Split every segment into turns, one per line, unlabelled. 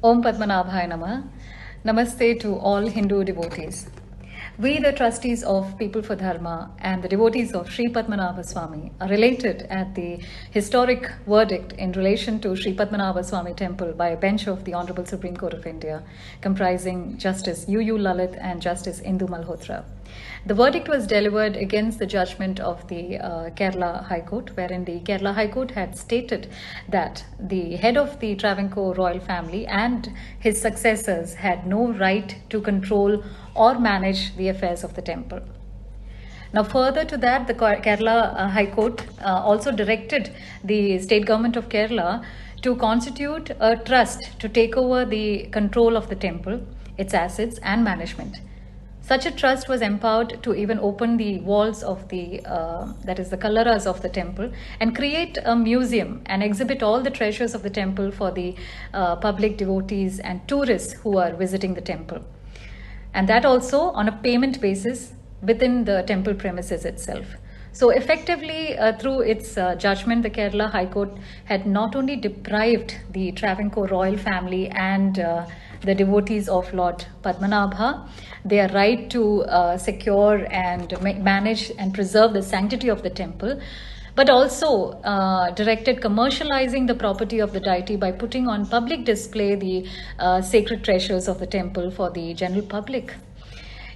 Om Padmanabhaya Namah. Namaste to all Hindu devotees. We, the trustees of People for Dharma and the devotees of Sri Padmanabha Swami, are related at the historic verdict in relation to Sri Padmanabha Swami Temple by a bench of the Honorable Supreme Court of India, comprising Justice U.U. Lalit and Justice Indu Malhotra. The verdict was delivered against the judgment of the Kerala High Court, wherein the Kerala High Court had stated that the head of the Travancore royal family and his successors had no right to control or manage the affairs of the temple. Now, further to that, the Kerala High Court also directed the state government of Kerala to constitute a trust to take over the control of the temple, its assets and management. Such a trust was empowered to even open the walls of the, that is the Kallaras of the temple, and create a museum and exhibit all the treasures of the temple for the public devotees and tourists who are visiting the temple. And that also on a payment basis within the temple premises itself. So effectively, through its judgment, the Kerala High Court had not only deprived the Travancore royal family and the devotees of Lord Padmanabha their right to secure and manage and preserve the sanctity of the temple, but also directed commercializing the property of the deity by putting on public display the sacred treasures of the temple for the general public.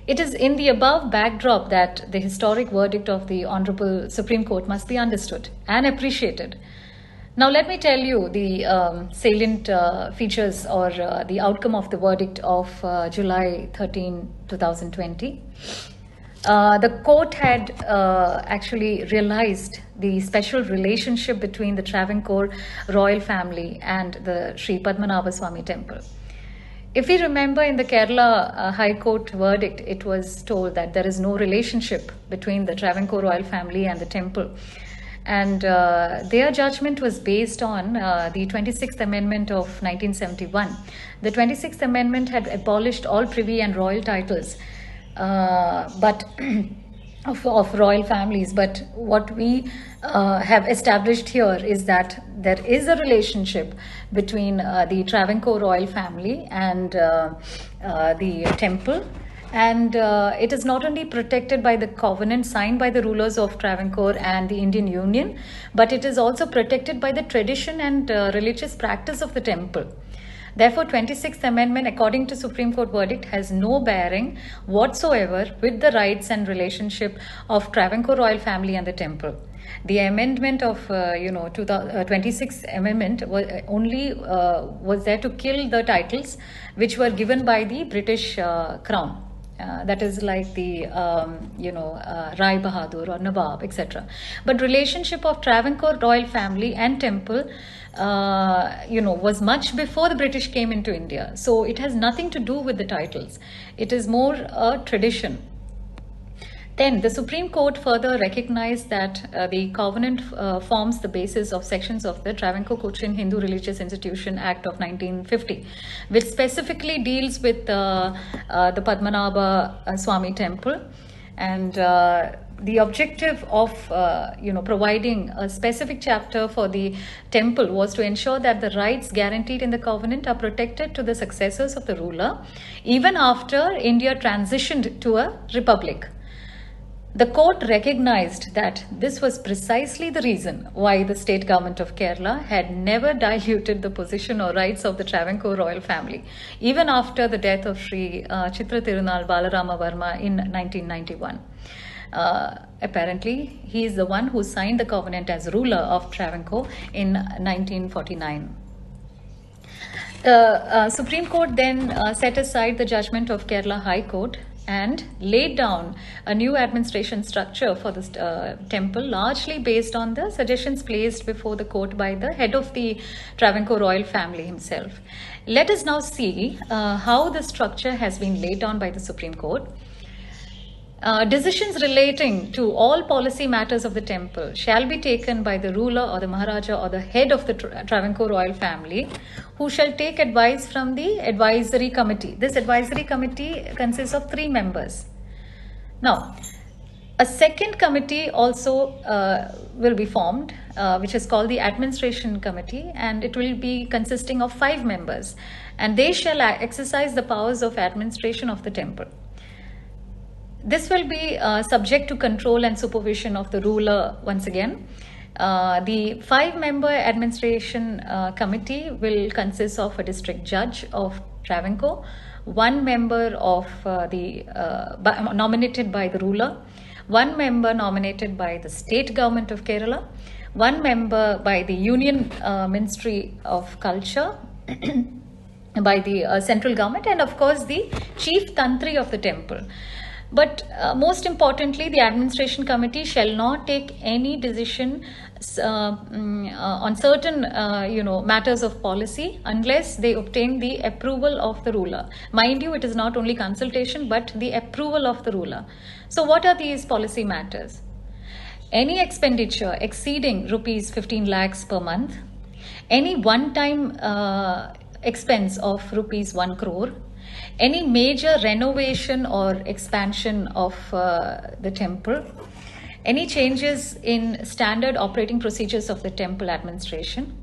It is in the above backdrop that the historic verdict of the Honorable Supreme Court must be understood and appreciated. Now let me tell you the salient features or the outcome of the verdict of July 13, 2020. The court had actually realized the special relationship between the Travancore royal family and the Sri Padmanabha Swami temple. If we remember, in the Kerala High Court verdict, it was told that there is no relationship between the Travancore royal family and the temple. And their judgment was based on the 26th Amendment of 1971. The 26th Amendment had abolished all privy and royal titles, but of royal families. But what we have established here is that there is a relationship between the Travancore royal family and the temple. And it is not only protected by the covenant signed by the rulers of Travancore and the Indian Union, but it is also protected by the tradition and religious practice of the temple. Therefore, 26th Amendment, according to Supreme Court verdict, has no bearing whatsoever with the rights and relationship of Travancore royal family and the temple. The amendment of 26th Amendment was there to kill the titles which were given by the British Crown. That is like the Rai Bahadur or Nawab, etc. But relationship of Travancore royal family and temple was much before the British came into India. So it has nothing to do with the titles. It is more a tradition. Then the Supreme Court further recognized that the covenant forms the basis of sections of the Travancore Cochin Hindu Religious Institution Act of 1950, which specifically deals with the Padmanabha Swami temple. And the objective of providing a specific chapter for the temple was to ensure that the rights guaranteed in the covenant are protected to the successors of the ruler, even after India transitioned to a republic. The court recognized that this was precisely the reason why the state government of Kerala had never diluted the position or rights of the Travancore royal family, even after the death of Sri Chitra Tirunal Balarama Varma in 1991. Apparently, he is the one who signed the covenant as ruler of Travancore in 1949. The Supreme Court then set aside the judgment of Kerala High Court and laid down a new administration structure for the temple, largely based on the suggestions placed before the court by the head of the Travancore royal family himself. Let us now see how the structure has been laid down by the Supreme Court. Decisions relating to all policy matters of the temple shall be taken by the ruler or the Maharaja or the head of the Travancore royal family, who shall take advice from the advisory committee. This advisory committee consists of 3 members. Now, a second committee also will be formed, which is called the Administration Committee, and it will be consisting of 5 members, and they shall exercise the powers of administration of the temple. This will be subject to control and supervision of the ruler once again. The 5-member administration committee will consist of a district judge of Travancore, 1 member of nominated by the ruler, 1 member nominated by the state government of Kerala, 1 member by the Union Ministry of Culture, by the central government, and of course the chief tantri of the temple. But most importantly, the administration committee shall not take any decision on certain matters of policy unless they obtain the approval of the ruler. Mind you, it is not only consultation but the approval of the ruler. So what are these policy matters? Any expenditure exceeding rupees 15 lakhs per month, any one-time expense of rupees 1 crore, any major renovation or expansion of the temple, any changes in standard operating procedures of the temple administration,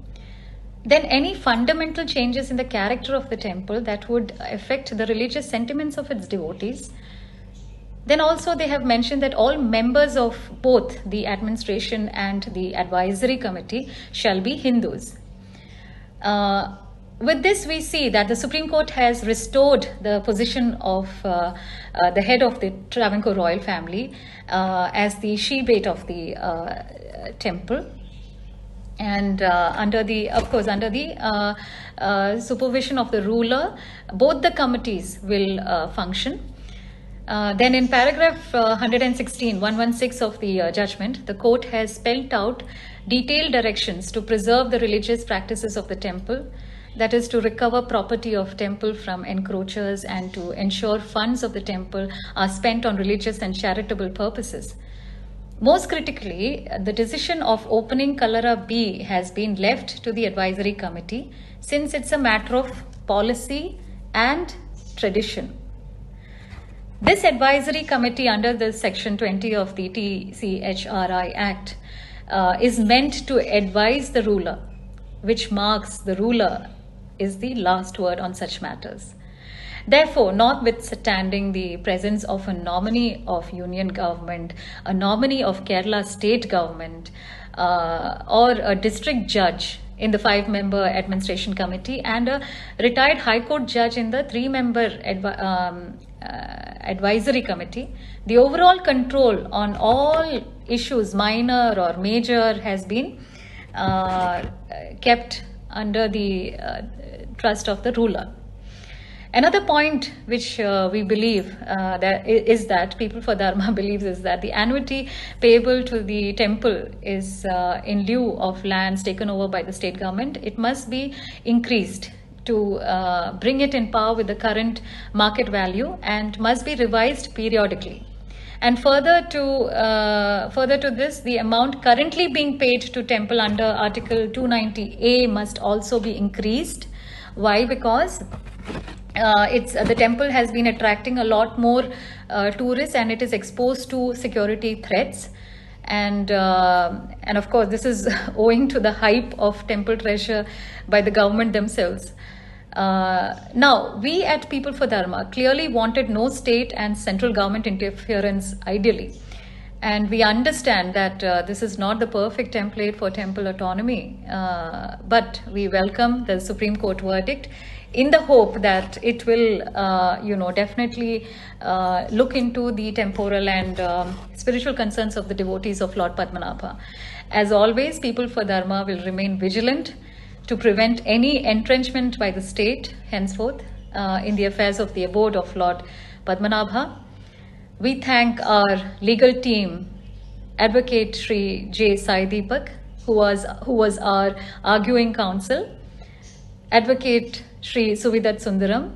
then any fundamental changes in the character of the temple that would affect the religious sentiments of its devotees. Then also they have mentioned that all members of both the administration and the advisory committee shall be Hindus. With this, we see that the Supreme Court has restored the position of the head of the Travancore royal family as the she-bait of the temple, and under the supervision of the ruler, both the committees will function. Then in paragraph 116 of the judgment, the court has spelled out detailed directions to preserve the religious practices of the temple, that is to recover property of temple from encroachers and to ensure funds of the temple are spent on religious and charitable purposes. Most critically, the decision of opening Kallara B has been left to the advisory committee since it's a matter of policy and tradition. This advisory committee under the section 20 of the TCHRI Act is meant to advise the ruler, which marks the ruler is the last word on such matters. Therefore, notwithstanding the presence of a nominee of union government, a nominee of Kerala state government, or a district judge in the 5-member administration committee and a retired high court judge in the 3-member advisory committee, the overall control on all issues, minor or major, has been kept under the trust of the ruler. Another point which we believe that People for Dharma believes is that the annuity payable to the temple is in lieu of lands taken over by the state government. It must be increased to bring it in par with the current market value and must be revised periodically. And further to this, the amount currently being paid to temple under Article 290A must also be increased. Why? Because the temple has been attracting a lot more tourists and it is exposed to security threats. And of course, this is owing to the hype of temple treasure by the government themselves. Now, we at People for Dharma clearly wanted no state and central government interference ideally. And we understand that this is not the perfect template for temple autonomy, but we welcome the Supreme Court verdict in the hope that it will, definitely look into the temporal and spiritual concerns of the devotees of Lord Padmanabha. As always, People for Dharma will remain vigilant to prevent any entrenchment by the state henceforth in the affairs of the abode of Lord Padmanabha. We thank our legal team, Advocate Shri J. Sai Deepak, who was our arguing counsel, Advocate Shri Suvidat Sundaram,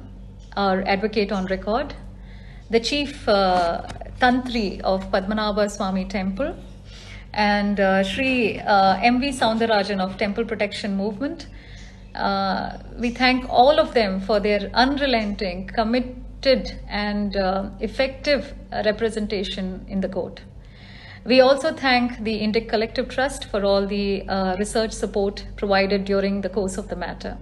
our advocate on record, the Chief Tantri of Padmanabha Swami Temple, and Shri M.V. Soundarajan of Temple Protection Movement. We thank all of them for their unrelenting, committed and effective representation in the court. We also thank the Indic Collective Trust for all the research support provided during the course of the matter.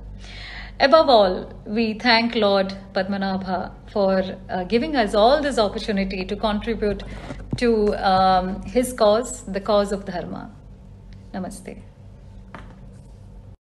Above all, we thank Lord Padmanabha for giving us all this opportunity to contribute to his cause, the cause of Dharma. Namaste.